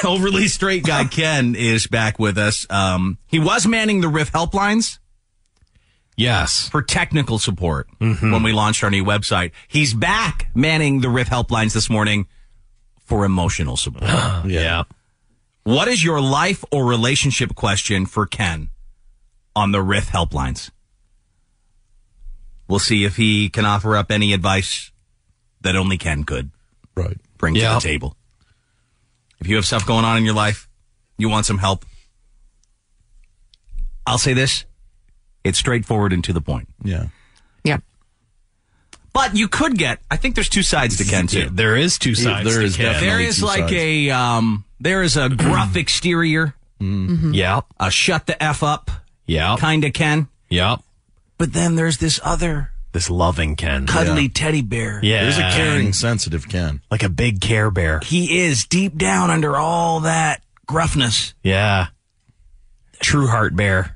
Overly straight guy Ken is back with us. He was manning the Riff helplines. Yes. For technical support when we launched our new website. He's back manning the Riff helplines this morning for emotional support. Yeah. What is your life or relationship question for Ken on the Riff helplines? We'll see if he can offer up any advice that only Ken could bring to the table. If you have stuff going on in your life, you want some help, I'll say this. It's straightforward and to the point. Yeah. But you could get, I think there's two sides to Ken, too. There is two sides to Ken. There is like there is a gruff exterior. Yeah. A shut the F up. Yeah. Kind of Ken. Yeah. But then there's this other. This loving Ken. Cuddly teddy bear. Yeah. There's a caring, sensitive Ken. Like a big Care Bear. He is deep down under all that gruffness. Yeah. True heart bear.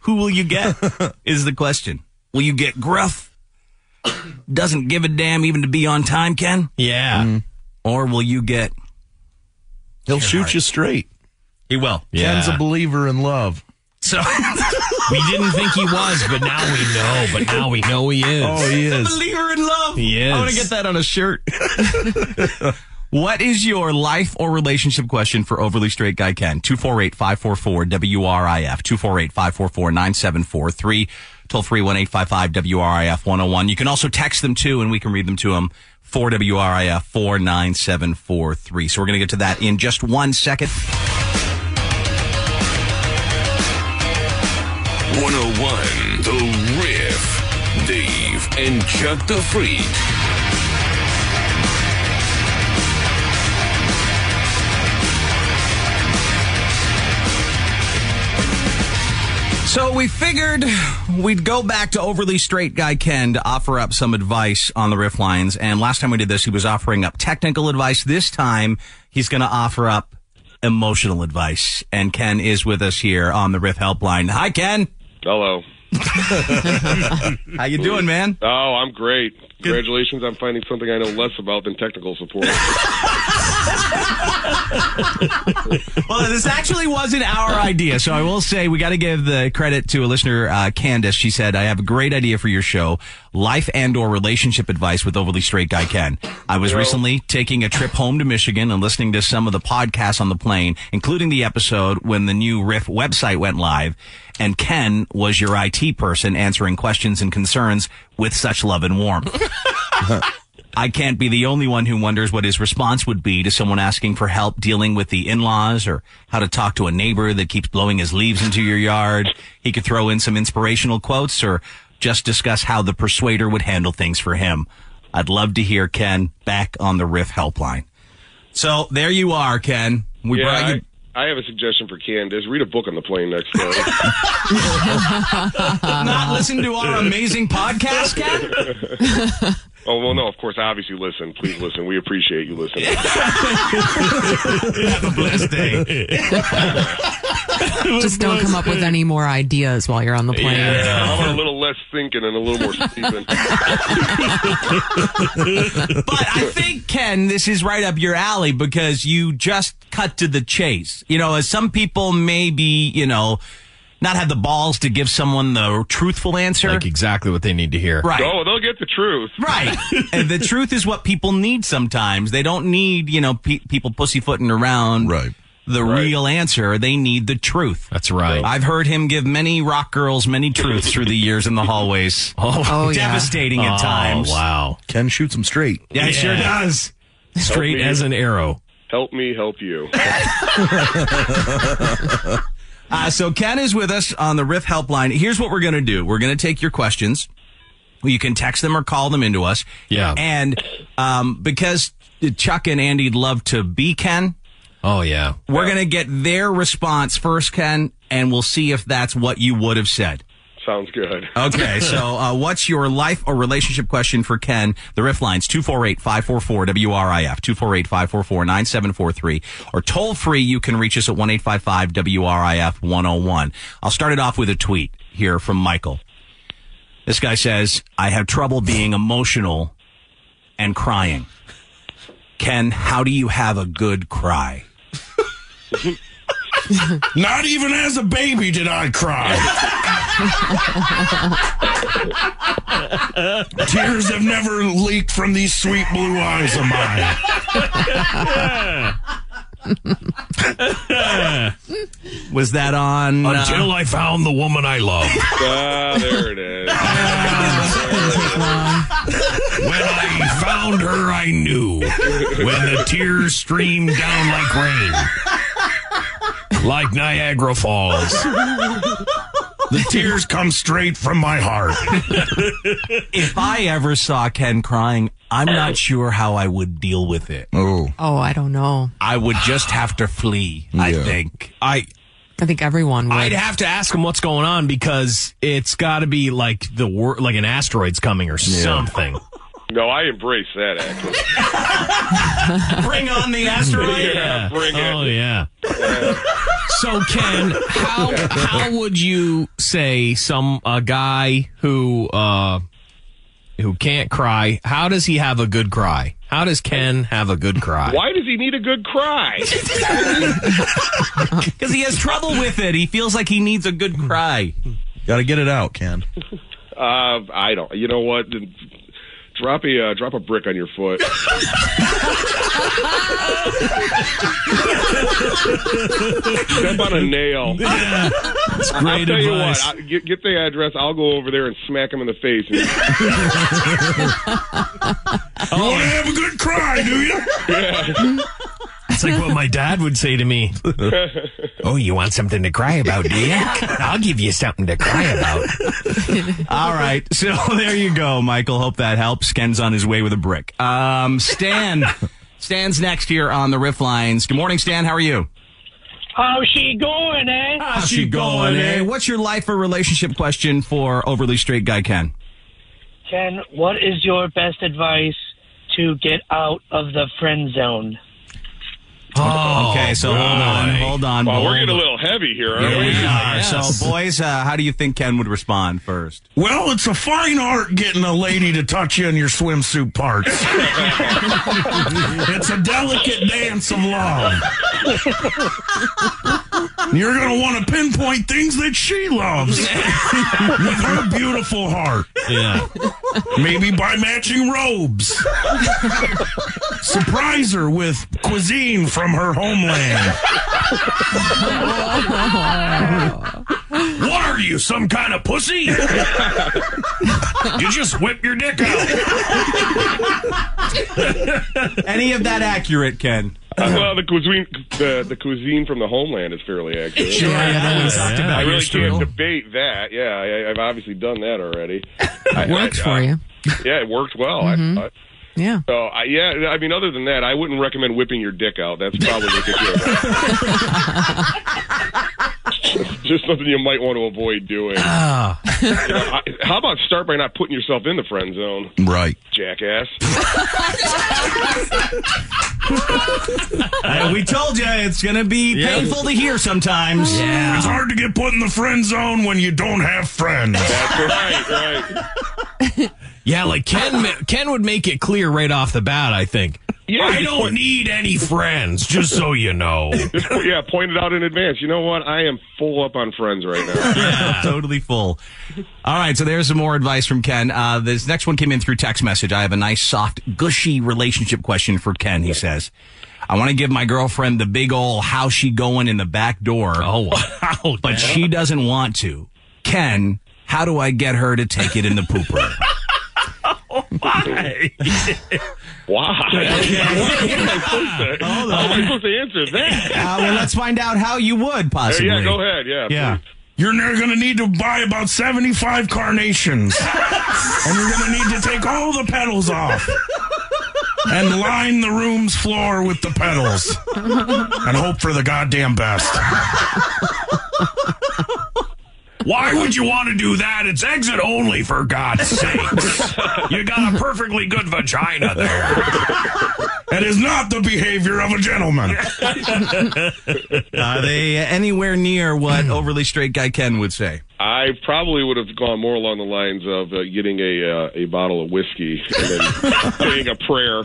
Who will you get is the question. Will you get gruff? Doesn't give a damn even to be on time, Ken? Yeah. Or will you get... He'll shoot you straight. He will. Yeah. Ken's a believer in love. So we didn't think he was, but now we know. But now we know he is. Oh, he is. A believer in love. He is. I want to get that on a shirt. What is your life or relationship question for Overly Straight Guy Ken? 248-544-WRIF. 248-544-9743. Toll free 1-855-WRIF-101. You can also text them too, and we can read them to them for WRIF 49743. So we're going to get to that in just 1 second. 101 The Riff. Dave and Chuck the Freak. So we figured we'd go back to Overly Straight Guy Ken to offer up some advice on the Riff lines. And last time we did this, he was offering up technical advice. This time, he's going to offer up emotional advice. And Ken is with us here on the Riff helpline. Hi, Ken. Hello. How you doing, man? Oh, I'm great. Congratulations on finding something I know less about than technical support. Well, this actually wasn't our idea, so I will say we got to give the credit to a listener, Candace. She said, I have a great idea for your show, life and or relationship advice with Overly Straight Guy Ken. I was recently taking a trip home to Michigan and listening to some of the podcasts on the plane, including the episode when the new Riff website went live, and Ken was your IT person answering questions and concerns with such love and warmth. I can't be the only one who wonders what his response would be to someone asking for help dealing with the in-laws or how to talk to a neighbor that keeps blowing his leaves into your yard. He could throw in some inspirational quotes or just discuss how the persuader would handle things for him. I'd love to hear Ken back on the Riff helpline. So there you are, Ken. We brought you... I have a suggestion for Candace. Read a book on the plane next day. Not listen to our amazing podcast, Ken? Oh, well, no, of course, obviously listen. Please listen. We appreciate you listening. Have a blessed day. Just don't come up with any more ideas while you're on the plane. Yeah, I want a little less thinking and a little more sleeping. But I think, Ken, this is right up your alley because you just cut to the chase. You know, as some people maybe, you know, not have the balls to give someone the truthful answer. Like exactly what they need to hear. Right. Oh, they'll get the truth. Right. And the truth is what people need sometimes. They don't need, you know, people pussyfooting around the real answer. They need the truth. That's right. I've heard him give many rock girls many truths through the years in the hallways. Devastating at times. Oh, wow. Ken shoots him straight. Yeah, he sure does. Straight as an arrow. Help me help you. So Ken is with us on the Riff helpline. Here's what we're going to do. We're going to take your questions. You can text them or call them into us. Yeah. And because Chuck and Andy'd love to be Ken. Oh, yeah. We're going to get their response first, Ken, and we'll see if that's what you would have said. Sounds good. Okay, so what's your life or relationship question for Ken? The Riff line's 248-544-WRIF, 248-544-9743, or toll free, you can reach us at 1-855-WRIF-101. I'll start it off with a tweet here from Michael. This guy says, I have trouble being emotional and crying. Ken, how do you have a good cry? Not even as a baby did I cry. Tears have never leaked from these sweet blue eyes of mine. Was that on... Until I found the woman I love. There it is. When I found her, I knew. When the tears streamed down like rain. Like Niagara Falls. The tears come straight from my heart. If I ever saw Ken crying, I'm not sure how I would deal with it. Oh. Oh, I don't know. I would just have to flee, I Yeah. think. I think everyone would. I'd have to ask him what's going on because it's got to be like like an asteroid's coming or something. No, I embrace that, actually. Bring on the asteroid. Yeah, bring it. Oh yeah. So Ken, how would you say a guy who can't cry? How does he have a good cry? How does Ken have a good cry? Why does he need a good cry? Because he has trouble with it. He feels like he needs a good cry. Got to get it out, Ken. I don't. You know what? Drop a brick on your foot. Step on a nail. Yeah. That's great I'll tell advice. you what. Get the address. I'll go over there and smack him in the face. You want to have a good cry, do you? It's like what my dad would say to me. Oh, you want something to cry about, do you? I'll give you something to cry about. All right. So there you go, Michael. Hope that helps. Ken's on his way with a brick. Stan's next here on the Riff Lines. Good morning, Stan. How are you? How's she going, eh? How's she going, eh? What's your life or relationship question for overly straight guy Ken? Ken, what is your best advice to get out of the friend zone? Oh, okay, so hold on. Well, we're getting a little heavy here, aren't we? Yes. So, boys, how do you think Ken would respond first? Well, it's a fine art getting a lady to touch you in your swimsuit parts. It's a delicate dance of love. You're going to want to pinpoint things that she loves with her beautiful heart. Yeah. Maybe by matching robes. Surprise her with cuisine from her homeland. What are you, some kind of pussy? You just whip your dick out. Any of that accurate, Ken? Well, the cuisine from the homeland is fairly accurate. Sure, I really can't debate that. Yeah, I've obviously done that already. It works for you. Yeah, it worked well. I thought. Yeah. So, I mean, other than that, I wouldn't recommend whipping your dick out. That's probably just something you might want to avoid doing. How about start by not putting yourself in the friend zone? Right. Jackass. We told you it's going to be painful to hear sometimes. Yeah. It's hard to get put in the friend zone when you don't have friends. That's right. Yeah, like Ken would make it clear right off the bat, I think. Yeah, I don't need any friends, just so you know. Yeah, point it out in advance. You know what? I am full up on friends right now. Yeah, totally full. All right, so there's some more advice from Ken. This next one came in through text message. I have a nice, soft, gushy relationship question for Ken, he says. I want to give my girlfriend the big ol' how's she going in the back door. Oh, wow. But she doesn't want to. Ken, how do I get her to take it in the pooper? Why? Why? How am I supposed to answer that? Well, let's find out how you would, possibly. Yeah, go ahead. Yeah. Please. You're now going to need to buy about 75 carnations. And you're going to need to take all the petals off. And line the room's floor with the petals. And hope for the goddamn best. Why would you want to do that? It's exit only, for God's sakes. You got a perfectly good vagina there. That is not the behavior of a gentleman. Are they anywhere near what overly straight guy Ken would say? I probably would have gone more along the lines of getting a bottle of whiskey and then saying a prayer.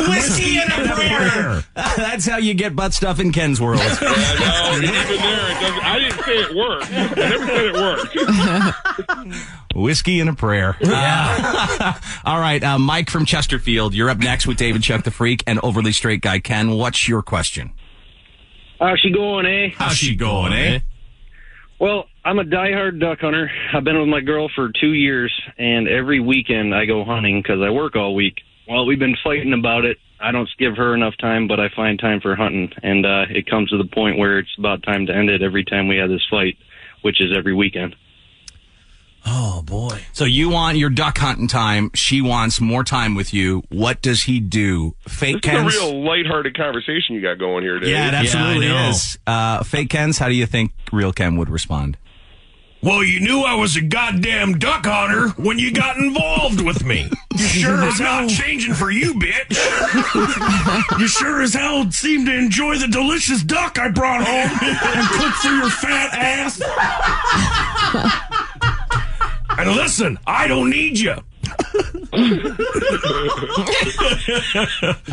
Whiskey and a prayer. That's how you get butt stuff in Ken's world. No, even there, it doesn't. I didn't say it worked. I never said it worked. Whiskey and a prayer. All right, Mike from Chesterfield, you're up next with David Chuck the Freak and overly straight guy Ken. What's your question? How's she going, eh? How's she going, eh? Well, I'm a diehard duck hunter. I've been with my girl for 2 years, and every weekend I go hunting because I work all week. Well, we've been fighting about it. I don't give her enough time, but I find time for hunting, and it comes to the point where it's about time to end it every time we have this fight, which is every weekend. Oh, boy. So you want your duck hunting time. She wants more time with you. What does he do? Fake This Kens? is a real lighthearted conversation you got going here, Dave. Yeah, it absolutely I know. is. Fake Kens, how do you think real Ken would respond? Well, you knew I was a goddamn duck hunter when you got involved with me. You sure as hell changing for you, bitch. You sure as hell seem to enjoy the delicious duck I brought home and cooked for your fat ass. And listen, I don't need you.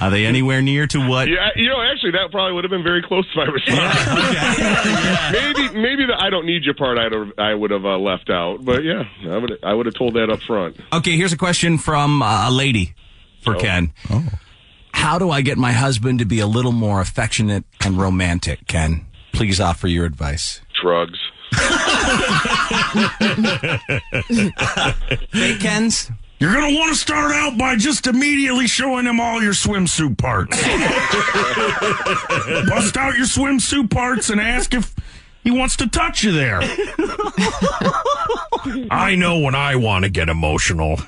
Are they anywhere near to what? Yeah, actually, that probably would have been very close to my response. Maybe the "I don't need you" part I would have left out, but yeah, I would have told that up front. Okay, here's a question from a lady for Ken. Oh. How do I get my husband to be a little more affectionate and romantic, Ken? Please offer your advice. Drugs. Fake Kens? You're going to want to start out by just immediately showing him all your swimsuit parts. Bust out your swimsuit parts and ask if he wants to touch you there. I know when I want to get emotional.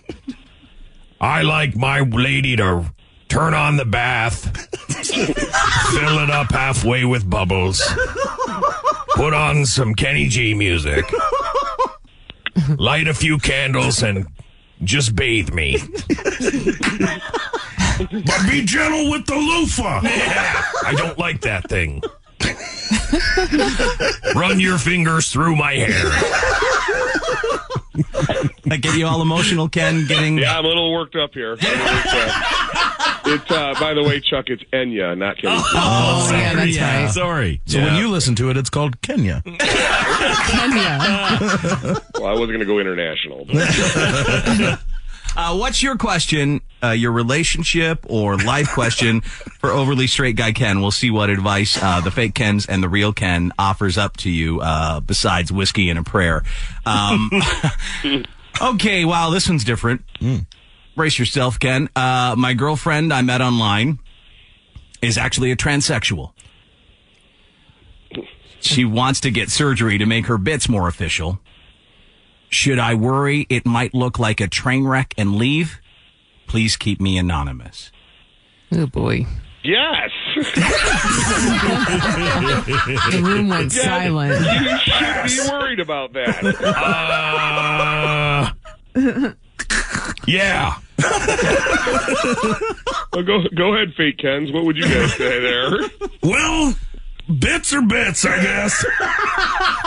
I like my lady to turn on the bath, fill it up halfway with bubbles, put on some Kenny G music, light a few candles, and just bathe me. But be gentle with the loofah. Yeah, I don't like that thing. Run your fingers through my hair. That get you all emotional, Ken? Yeah, I'm a little worked up here. It's by the way, Chuck, it's Enya, not Kenny. Oh, yeah, that's right. Sorry. So when you listen to it, it's called Kenya. Kenya. Well, I wasn't going to go international. What's your question, your relationship or life question for overly straight guy Ken? We'll see what advice the fake Kens and the real Ken offers up to you besides whiskey and a prayer. Okay, wow, this one's different. Brace yourself, Ken. My girlfriend I met online is actually a transsexual. She wants to get surgery to make her bits more official. Should I worry it might look like a train wreck and leave? Please keep me anonymous. Oh, boy. Yes. The room went silent. You should be worried about that. Yeah. Well, go ahead, fake Kens. What would you guys say there? Well, bits are bits, I guess.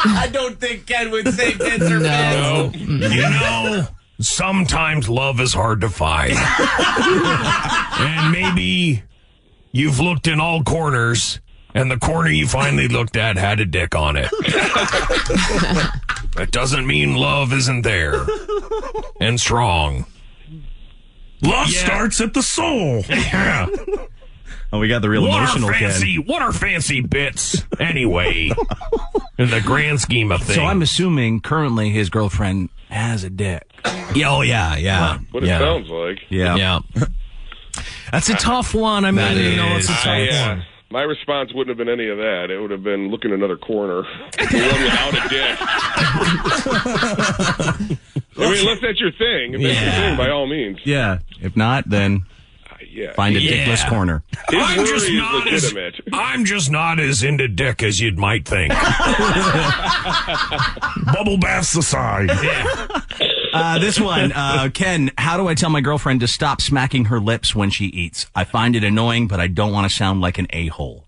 I don't think Ken would say bits or No. You know, sometimes love is hard to find. And maybe you've looked in all corners, and the corner you finally looked at had a dick on it. That doesn't mean love isn't there and strong. Love starts at the soul. Yeah. Oh, we got the real emotional Ken. What are fancy bits, anyway, in the grand scheme of things? So I'm assuming currently his girlfriend has a dick. Oh, yeah. What it sounds like. Yeah. That's a tough one. I mean, it's a tough one. My response wouldn't have been any of that. It would have been look in another corner. The one without a dick. I mean, unless that's your thing. If that's your thing, by all means. Yeah. If not, then find a dickless corner. His worry is legitimate. I'm just not as into dick as you might think. Bubble baths aside. This one, Ken, how do I tell my girlfriend to stop smacking her lips when she eats? I find it annoying, but I don't want to sound like an a-hole.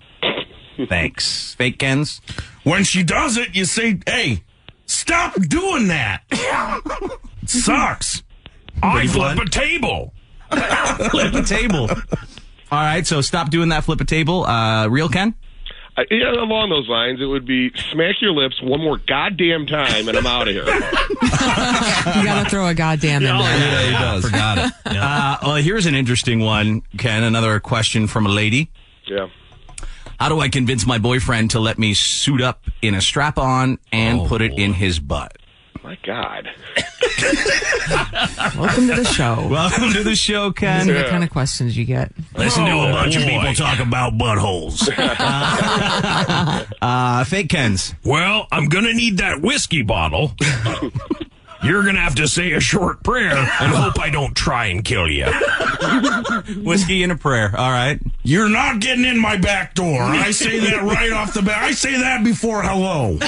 Thanks. Fake Kens? When she does it, you say, hey, stop doing that. It sucks. I flip a table. Flip a table. All right, so stop doing that, flip a table. Real Ken? Yeah, along those lines, it would be smack your lips one more goddamn time, and I'm out of here. You got to throw a goddamn in there. Yeah, he does. Forgot it. Well, here's an interesting one, Ken. Another question from a lady. Yeah. How do I convince my boyfriend to let me suit up in a strap-on and put it in his butt? My God. Welcome to the show. Welcome to the show, Ken. These are the kind of questions you get. Listen to a bunch of people talk about buttholes. Fake Kens. Well, I'm going to need that whiskey bottle. You're going to have to say a short prayer and hope I don't try and kill you. Whiskey and a prayer. All right. You're not getting in my back door. I say that right off the bat. I say that before hello.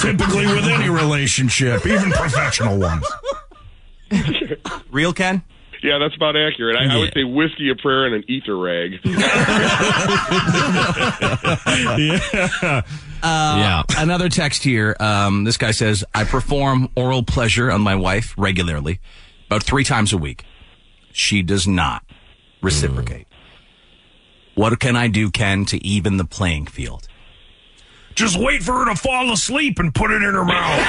Typically with any relationship, even professional ones. Real Ken? Yeah, that's about accurate. I would say whiskey, a prayer, and an ether rag. Yeah. Another text here. This guy says, I perform oral pleasure on my wife regularly, about 3 times a week. She does not reciprocate. What can I do, Ken, to even the playing field? Just wait for her to fall asleep and put it in her mouth.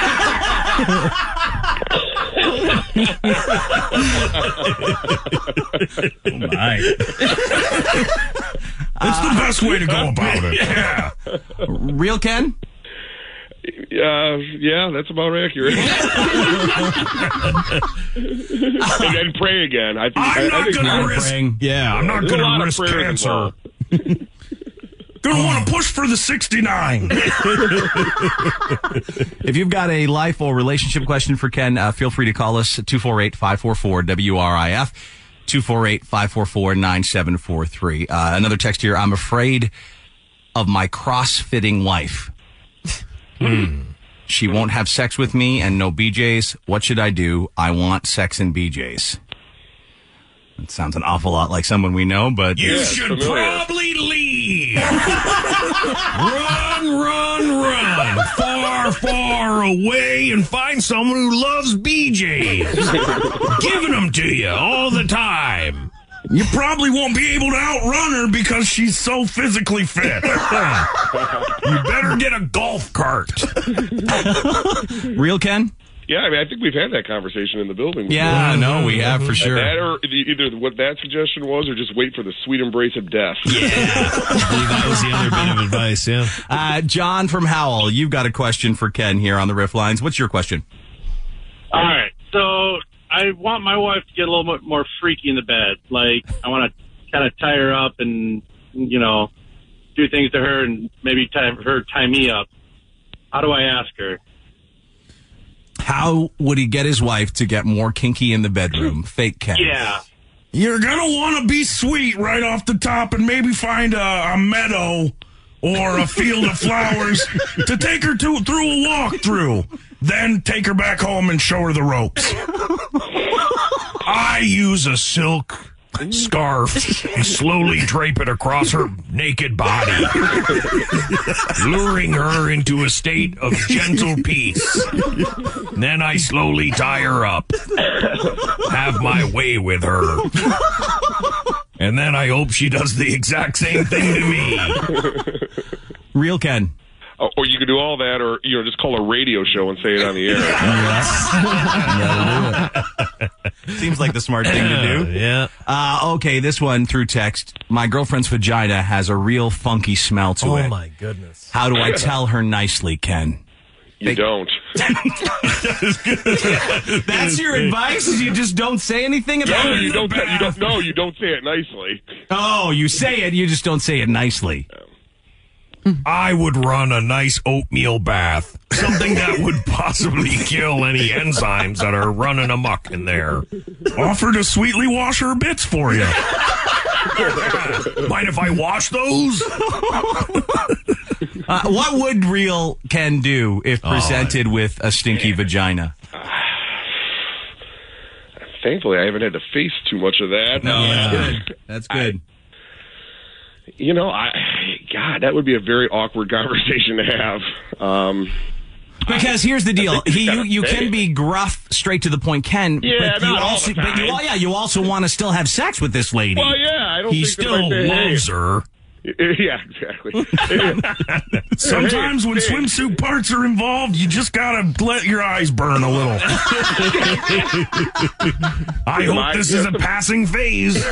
Oh, my. It's the best way to go about it. Yeah. Real Ken? Yeah, that's about accurate. And pray again. I think going to risk. Yeah, I'm not going to risk cancer. Gonna want to push for the 69. If you've got a life or relationship question for Ken, feel free to call us at 248-544-WRIF, 248-544-9743. Another text here. I'm afraid of my cross-fitting wife. She won't have sex with me and no BJs. What should I do? I want sex and BJs. It sounds an awful lot like someone we know, but... You should probably leave. Run. Far away and find someone who loves BJs. Giving them to you all the time. You probably won't be able to outrun her because she's so physically fit. You better get a golf cart. Real Ken? Yeah, I mean, I think we've had that conversation in the building before. Yeah, no, we have for sure. That or either what that suggestion was or just wait for the sweet embrace of death. Yeah, I believe that was the other bit of advice, yeah. John from Howell, you've got a question for Ken here on the Riff Lines. What's your question? All right, so I want my wife to get a little bit more freaky in the bed. Like, I want to kind of tie her up and, you know, do things to her and maybe tie me up. How do I ask her? How would he get his wife to get more kinky in the bedroom? Fake Ken. Yeah. You're gonna want to be sweet right off the top and maybe find a meadow or a field of flowers to take her through a walkthrough. Then take her back home and show her the ropes. I use a silk scarf and slowly drape it across her naked body, luring her into a state of gentle peace. Then I slowly tie her up, have my way with her, and then I hope she does the exact same thing to me. Real Ken. Or you could do all that, or just call a radio show and say it on the air. Seems like the smart thing to do. Yeah. Okay, this one through text. My girlfriend's vagina has a real funky smell to it. Oh my goodness. How do I tell her nicely, Ken? You don't. That's your advice? You just don't say anything about it? You don't say it nicely. Oh, you say it, you just don't say it nicely. I would run a nice oatmeal bath. Something that would possibly kill any enzymes that are running amok in there. Offer to sweetly wash her bits for you. Mind if I wash those? What would real Ken do if presented with a stinky vagina? Thankfully, I haven't had to face too much of that. No, that's good. That's good. God, that would be a very awkward conversation to have. Because here's the deal: you can be gruff, straight to the point, Ken. Yeah, but not all the time. you also want to still have sex with this lady. Well, yeah, I don't He think that still if I say, loves her. Yeah, exactly. Sometimes when swimsuit parts are involved, you just gotta let your eyes burn a little. I hope this is a passing phase.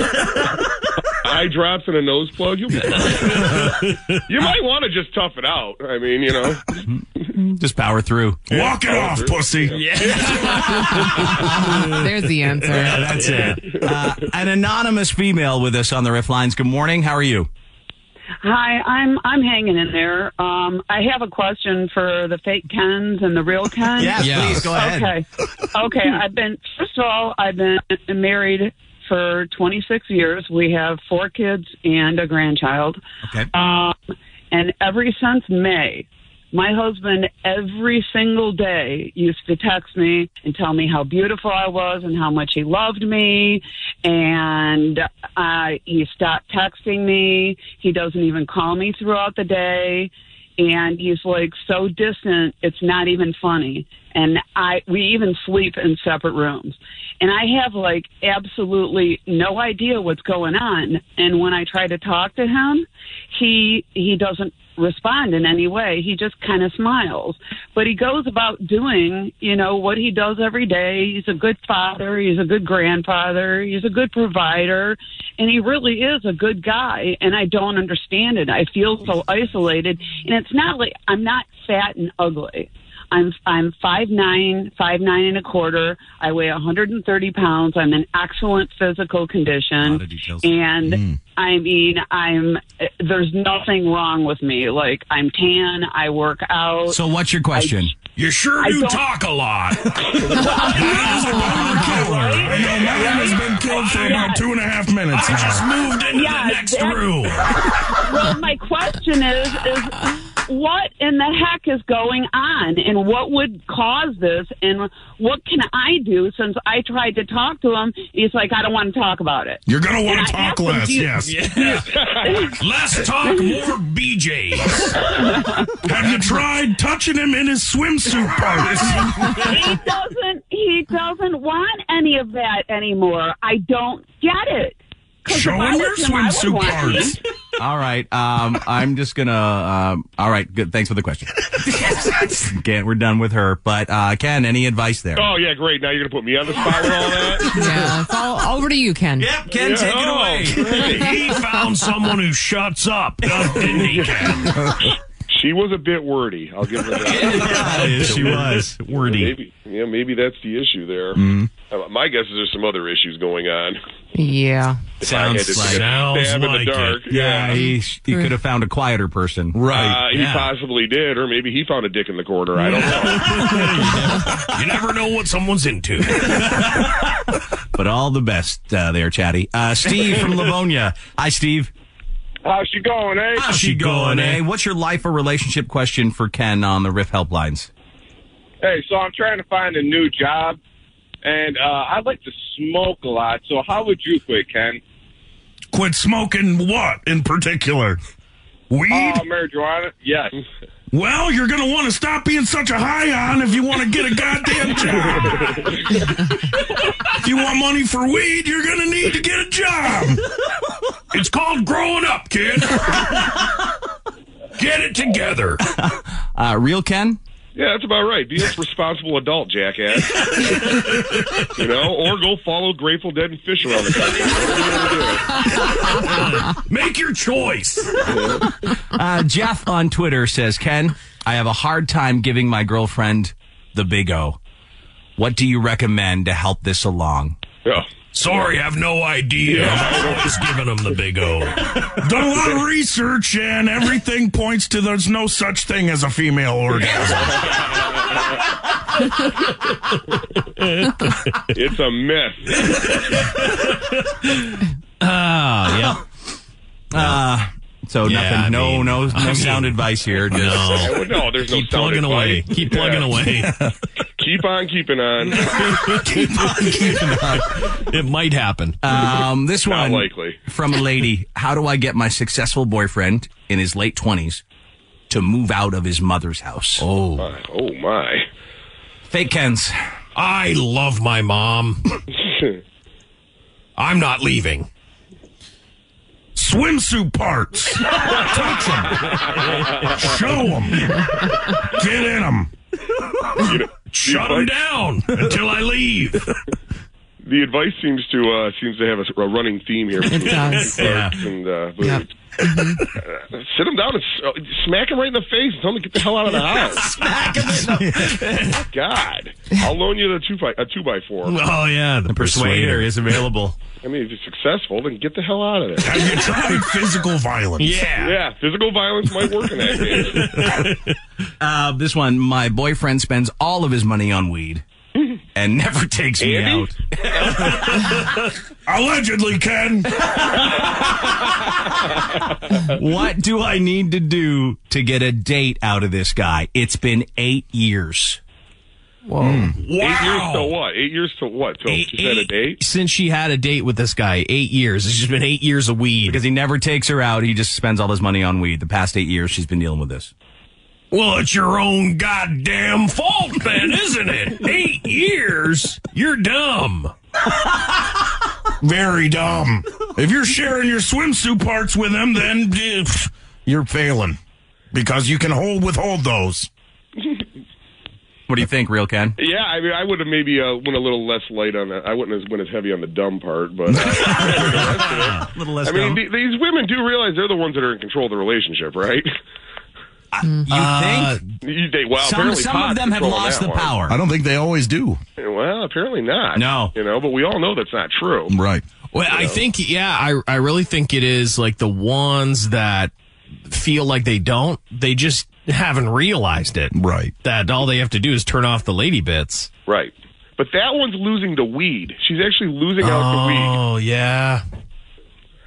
Eye drops and a nose plug. You'll be fine. You might want to just tough it out. I mean, Just power through. Walk it off, pussy. There's the answer. Yeah, that's it. An anonymous female with us on the Riff Lines. Good morning. How are you? Hi, I'm hanging in there. I have a question for the fake Kens and the real Kens. Yes, please go ahead. Okay. First of all, I've been married for 26 years. We have 4 kids and a grandchild. Okay. And ever since May, my husband every single day used to text me and tell me how beautiful I was and how much he loved me. And he stopped texting me. He doesn't even call me throughout the day. And he's like so distant, it's not even funny. And we even sleep in separate rooms. And I have like absolutely no idea what's going on. And when I try to talk to him, he doesn't respond in any way. He just kind of smiles. But he goes about doing, what he does every day. He's a good father. He's a good grandfather. He's a good provider. And he really is a good guy. And I don't understand it. I feel so isolated. And it's not like I'm not fat and ugly. I'm 5'9", 5'9 1/4". I weigh 130 pounds. I'm in excellent physical condition. And I mean, there's nothing wrong with me. Like, I'm tan. I work out. So what's your question? You sure do talk a lot. That is a born killer. I know mine has been killed for about 2.5 minutes now. I just moved into the next room. Well, my question is what in the heck is going on, and what would cause this, and what can I do? Since I tried to talk to him, he's like, I don't want to talk about it. You're going to want to talk less, yes. Less talk, more BJs. Have you tried touching him in his swimsuit parts? He doesn't want any of that anymore. I don't get it. Show him your swimsuit parts. All right. I'm just going to... all right. Good. Thanks for the question. Okay, we're done with her. But, Ken, any advice there? Oh, yeah, great. Now you're going to put me on the spot with all that? Yeah, it's all over to you, Ken. Yep, Ken, take it away. He found someone who shuts up, didn't he, Ken? She was a bit wordy. I'll give her that. Yeah, she was wordy. Maybe that's the issue there. My guess is there's some other issues going on. Yeah. Sounds in the dark. Yeah, he could have found a quieter person. Right. He possibly did, or maybe he found a dick in the corner. I don't know. You never know what someone's into. But all the best there, Chatty. Steve from Livonia. Hi, Steve. How's she going, eh? How's she going, eh? What's your life or relationship question for Ken on the Riff Helplines? Hey, so I'm trying to find a new job, and I'd like to smoke a lot. So how would you quit, Ken? Quit smoking what in particular? Weed? Marijuana? Yes. Well, you're going to want to stop being such a high-on if you want to get a goddamn job. If you want money for weed, you're going to need to get a job. It's called growing up, kid. Get it together. Real Ken? Yeah, that's about right. Be a responsible adult, jackass. Or go follow Grateful Dead and fish around the country. Whatever you do. Make your choice. Jeff on Twitter says, Ken, I have a hard time giving my girlfriend the big O. What do you recommend to help this along? Yeah. Sorry, I have no idea. I'm always giving them the big O. Done a lot of research, and everything points to there's no such thing as a female orgasm. It's a myth. Yeah. So nothing. No sound advice here. No, there's no Keep sound plugging away. advice. Keep plugging away. Keep keep on keeping on. Keep on keeping on. It might happen. This Not one likely. from a lady. How do I get my successful boyfriend in his late 20s to move out of his mother's house? Oh my. Fake Kens. I love my mom. I'm not leaving. Swimsuit parts. Touch them. Show them. Get in them. Shut them down until I leave. The advice seems to have a running theme here. It does. Yeah. And, sit him down and smack him right in the face and tell him to get the hell out of the house. Smack him in the God. I'll loan you a 2x4. Oh, yeah. The persuader is available. I mean, if you're successful, then get the hell out of there. Have you tried physical violence? Yeah, physical violence might work in that case. This one, my boyfriend spends all of his money on weed and never takes me Andy? out. Allegedly, Ken. What do I need to do to get a date out of this guy? It's been 8 years. Whoa. Wow. 8 years to what? 8 years to what? Till she's had a date? Since she had a date with this guy, 8 years. It's just been 8 years of weed. Because he never takes her out. He just spends all his money on weed. The past 8 years, she's been dealing with this. Well, it's your own goddamn fault then, isn't it? 8 years? You're dumb. Very dumb. If you're sharing your swimsuit parts with him, then you're failing. Because you can withhold those. What do you think, Real Ken? Yeah, I mean, I would have maybe went a little less light on that. I wouldn't have went as heavy on the dumb part, but A little less I mean, dumb. these women do realize they're the ones that are in control of the relationship, right? You think? Apparently Some of them have Pot's lost the controlling that power. I don't think they always do. one. Well, apparently not. No. But we all know that's not true. Right. Well, I think, I really think it is like the ones that feel like they don't, they just haven't realized it. Right. That all they have to do is turn off the lady bits. Right. But that one's losing to weed. She's actually losing out to weed. Oh, yeah.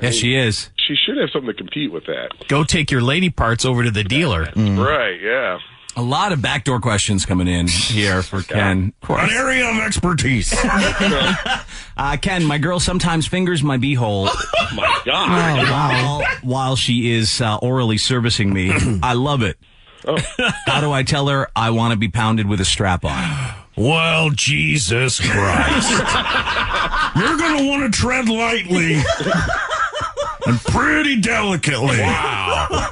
Yes, she is. She should have something to compete with that. Go take your lady parts over to the dealer. Right, yeah. A lot of backdoor questions coming in here for Ken. An area of expertise. Ken, my girl sometimes fingers my beehole Oh, my God. while she is orally servicing me. I love it. Oh. How do I tell her I want to be pounded with a strap on? Well, Jesus Christ. You're going to want to tread lightly and pretty delicately. Wow.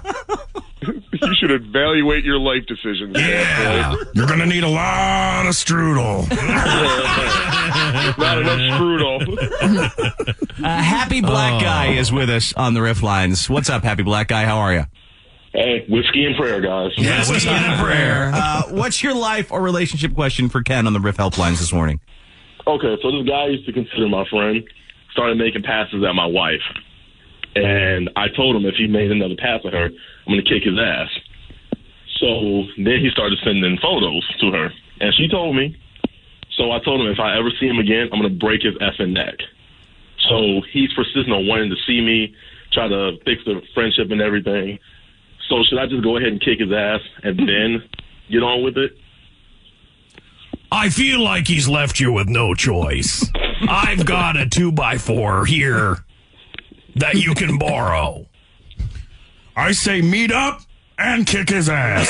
You should evaluate your life decisions. Yeah. You're going to need a lot of strudel. Not enough strudel. Happy Black Guy is with us on the Riff Lines. What's up, Happy Black Guy? How are you? Hey, whiskey and prayer, guys. Yeah, what's in prayer? What's your life or relationship question for Ken on the Riff Helplines this morning? Okay, so this guy I used to consider my friend started making passes at my wife. And I told him if he made another pass at her, I'm going to kick his ass. So then he started sending photos to her. And she told me. So I told him if I ever see him again, I'm going to break his effing neck. So he's persistent on wanting to see me, try to fix the friendship and everything. So should I just go ahead and kick his ass and then get on with it? I feel like he's left you with no choice. I've got a 2x4 here that you can borrow. I say meet up and kick his ass.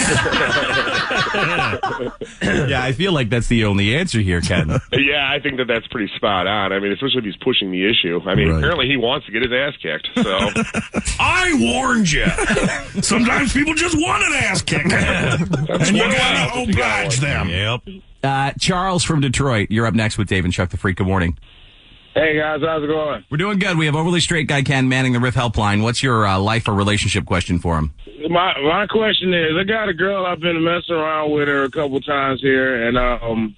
Yeah, I feel like that's the only answer here, Ken. Yeah, I think that's pretty spot on. I mean, especially if he's pushing the issue. I mean, Right. apparently he wants to get his ass kicked. So I warned you. Sometimes people just want an ass kick. And you got to oblige them. Yep. Charles from Detroit, you're up next with Dave and Chuck the Freak. Good morning. Hey, guys, how's it going? We're doing good. We have Overly Straight Guy Ken manning the Riff Helpline. What's your life or relationship question for him? My question is, I got a girl I've been messing around with her a couple times here, and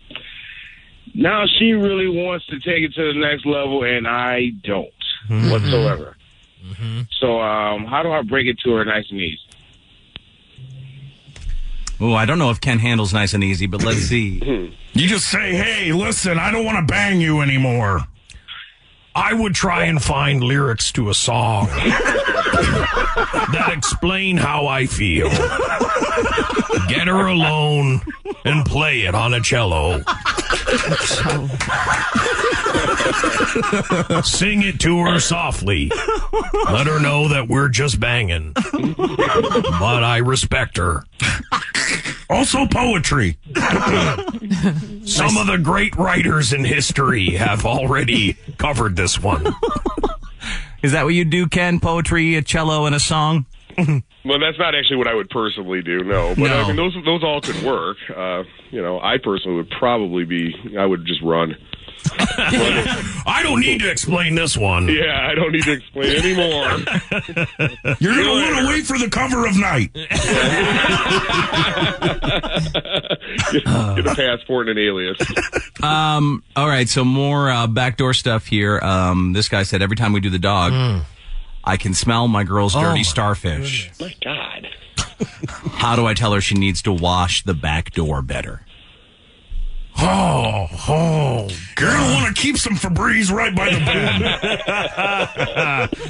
now she really wants to take it to the next level, and I don't whatsoever. Mm-hmm. So how do I break it to her nice and easy? Oh, I don't know if Ken handles nice and easy, but let's see. You just say, hey, listen, I don't want to bang you anymore. I would try and find lyrics to a song that explain how I feel. Get her alone and play it on a cello. Sing it to her softly. Let her know that we're just banging. But I respect her. Also poetry. Some of the great writers in history have already covered this one. Is that what you do, Ken? Poetry, a cello, and a song? Well, that's not actually what I would personally do, no. But I mean, those all could work. I personally would probably I would just run. I don't need to explain this one. Yeah, I don't need to explain anymore. You're going to want to wait for the cover of Night. Get a passport and an alias. All right, so more backdoor stuff here. This guy said, every time we do the dog, I can smell my girl's dirty starfish. My God. How do I tell her she needs to wash the back door better? Oh, you're going to want to keep some Febreze right by the bed.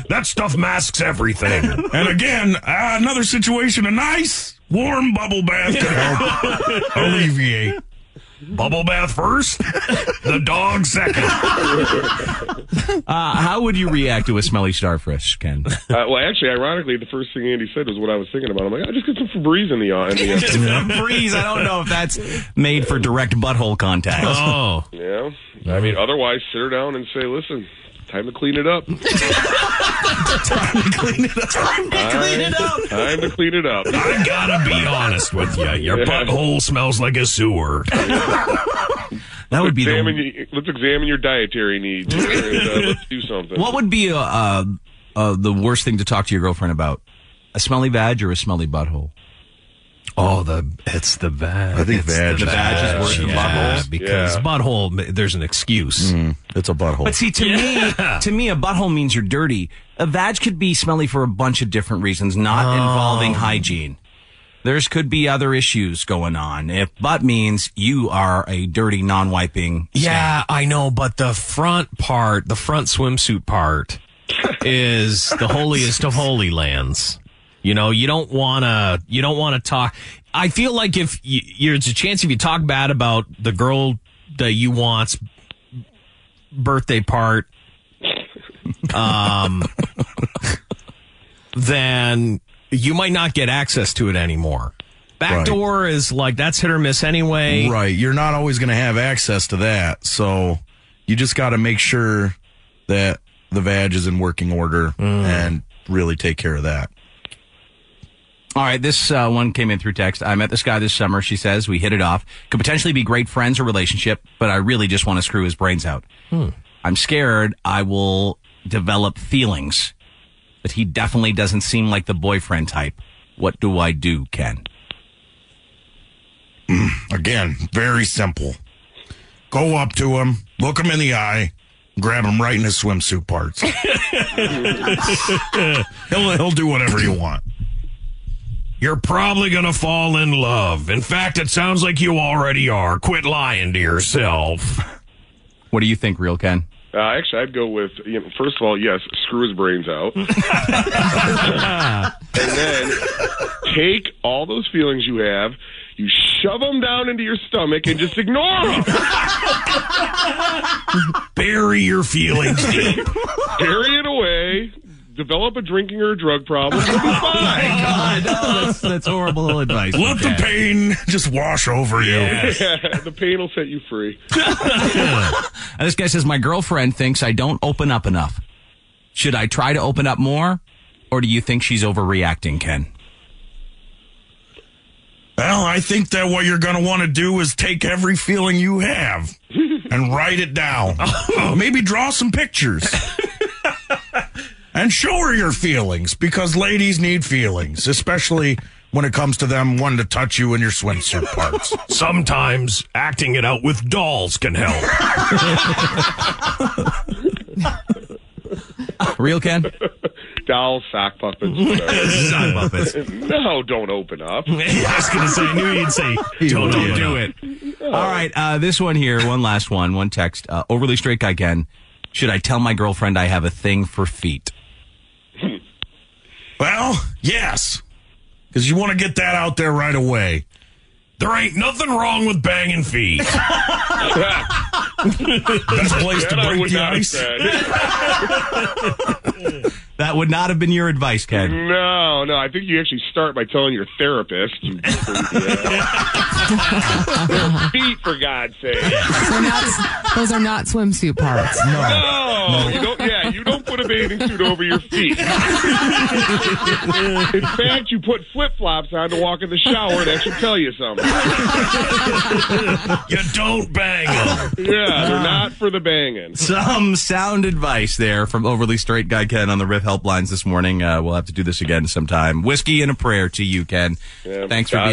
That stuff masks everything. And again, another situation, a nice, warm bubble bath can help alleviate. Bubble bath first, the dog second. How would you react to a smelly starfish, Ken? Well, actually, ironically, the first thing Andy said was what I was thinking about. I'm like, just get some Febreze in the Febreze, I don't know if that's made for direct butthole contact. Oh. Yeah. I mean, otherwise, sit her down and say, listen, time to clean it up. Time to clean it up. Time to clean it up. I gotta be honest with you. Your butthole smells like a sewer. That would be let's examine your dietary needs. Let's do something. What would be the worst thing to talk to your girlfriend about? A smelly vag or a smelly butthole? Oh, it's the vag. I think vag. The vag is worse than butthole. Because butthole, there's an excuse. It's a butthole. But see, to me, a butthole means you're dirty. A vag could be smelly for a bunch of different reasons, not involving hygiene. There's could be other issues going on. If butt means you are a dirty, non-wiping Yeah, I know, but the front swimsuit part is the holiest of holy lands. You know, you don't want to talk. I feel like if there's a chance if you talk bad about the girl that you want's birthday part, then you might not get access to it anymore. Backdoor is like, that's hit or miss anyway. Right. You're not always going to have access to that. So you just got to make sure that the vag is in working order and really take care of that. All right, this one came in through text. I met this guy this summer. She says we hit it off. Could potentially be great friends or relationship, but I really just want to screw his brains out. I'm scared I will develop feelings, but he definitely doesn't seem like the boyfriend type. What do I do, Ken? Again, very simple. Go up to him, look him in the eye, grab him right in his swimsuit parts. He'll do whatever you want. You're probably going to fall in love. In fact, it sounds like you already are. Quit lying to yourself. What do you think, real Ken? Actually, I'd go with, first of all, yes, screw his brains out. And then take all those feelings you have, you shove them down into your stomach and just ignore them. Bury your feelings deep. Bury it away. Develop a drinking or a drug problem. You'll be fine. God, no, that's horrible advice. Let the pain just wash over you. Yeah, the pain will set you free. And this guy says, my girlfriend thinks I don't open up enough. Should I try to open up more? Or do you think she's overreacting, Ken? Well, I think that what you're going to want to do is take every feeling you have and write it down. Maybe draw some pictures. And show her your feelings, because ladies need feelings, especially when it comes to them wanting to touch you in your swimsuit parts. Sometimes acting it out with dolls can help. Real Ken? Dolls, sock puppets. Sock puppets. No, don't open up. I was going to say, I knew you'd say, don't do it. All right, this one here, one last one, one text. Overly straight guy, Ken. Should I tell my girlfriend I have a thing for feet? Well, yes. Because you want to get that out there right away. There ain't nothing wrong with banging feet. Best place to break the ice. That would not have been your advice, Ken. No. I think you actually start by telling your therapist. Feet, for God's sake. Those are not swimsuit parts. No. You don't put a bathing suit over your feet. In fact, you put flip-flops on to walk in the shower. That should tell you something. You don't bang them. Yeah, they're not for the banging. Some sound advice there from Overly Straight Guy Ken on the Riff helplines this morning. We'll have to do this again sometime. Whiskey and a prayer to you, Ken. Yeah, Thanks for being